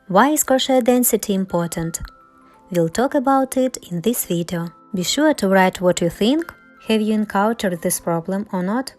Why is crochet density important? We'll talk about it in this video. Be sure to write what you think. Have you encountered this problem or not?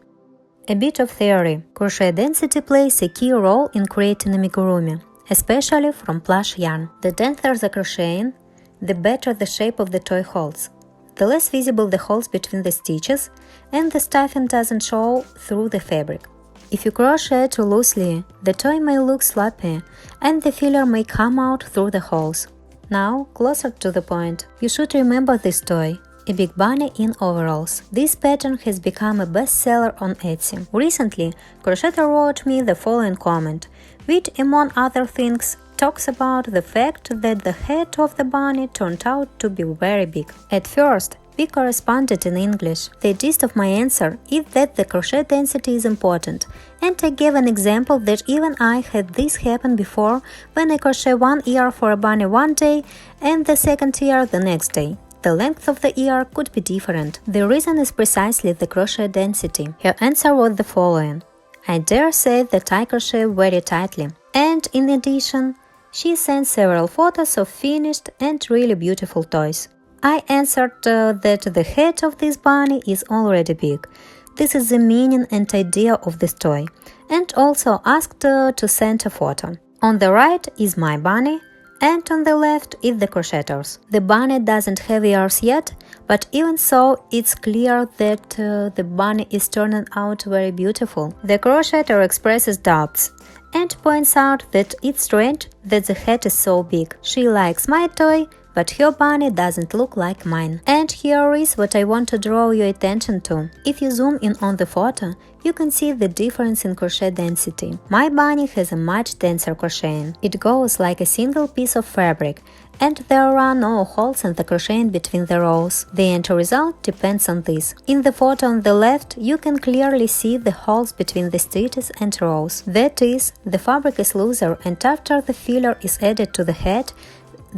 A bit of theory. Crochet density plays a key role in creating amigurumi, especially from plush yarn. The denser the crocheting, the better the shape of the toy holds. The less visible the holes between the stitches, and the stuffing doesn't show through the fabric. If you crochet too loosely, the toy may look sloppy, and the filler may come out through the holes. Now, closer to the point, you should remember this toy, a big bunny in overalls. This pattern has become a bestseller on Etsy. Recently, crocheter wrote me the following comment, which, among other things, talks about the fact that the head of the bunny turned out to be very big. At first, we corresponded in English. The gist of my answer is that the crochet density is important, and I gave an example that even I had this happen before when I crochet one ear for a bunny one day and the second ear the next day. The length of the ear could be different. The reason is precisely the crochet density. Her answer was the following: I dare say that I crochet very tightly. And in addition, she sent several photos of finished and really beautiful toys. I answered that the head of this bunny is already big. This is the meaning and idea of this toy, and also asked to send a photo. On the right is my bunny, and on the left is the crocheters. The bunny doesn't have ears yet, but even so, it's clear that the bunny is turning out very beautiful. The crocheter expresses doubts and points out that it's strange that the head is so big. She likes my toy, but her bunny doesn't look like mine. And here is what I want to draw your attention to. If you zoom in on the photo, you can see the difference in crochet density. My bunny has a much denser crocheting. It goes like a single piece of fabric, and there are no holes in the crocheting between the rows. The end result depends on this. In the photo on the left, you can clearly see the holes between the stitches and rows. That is, the fabric is looser, and after the filler is added to the head,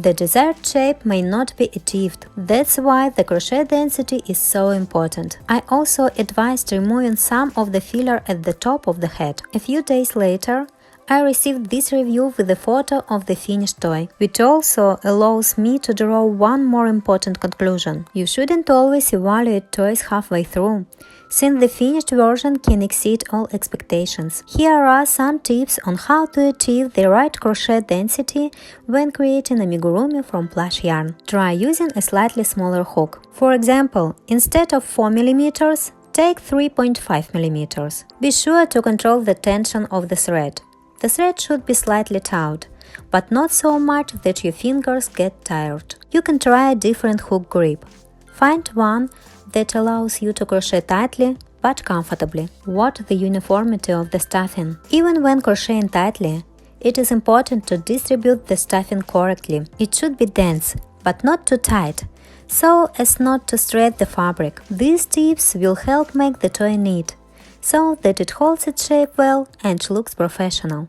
the desired shape may not be achieved. That's why the crochet density is so important. I also advised removing some of the filler at the top of the head. A few days later, I received this review with a photo of the finished toy, which also allows me to draw one more important conclusion. You shouldn't always evaluate toys halfway through, since the finished version can exceed all expectations. Here are some tips on how to achieve the right crochet density when creating amigurumi from plush yarn. Try using a slightly smaller hook. For example, instead of 4 mm, take 3.5 mm. Be sure to control the tension of the thread. The thread should be slightly taut, but not so much that your fingers get tired. You can try a different hook grip. Find one that allows you to crochet tightly but comfortably. Watch the uniformity of the stuffing. Even when crocheting tightly, it is important to distribute the stuffing correctly. It should be dense, but not too tight, so as not to stretch the fabric. These tips will help make the toy neat, so that it holds its shape well and looks professional.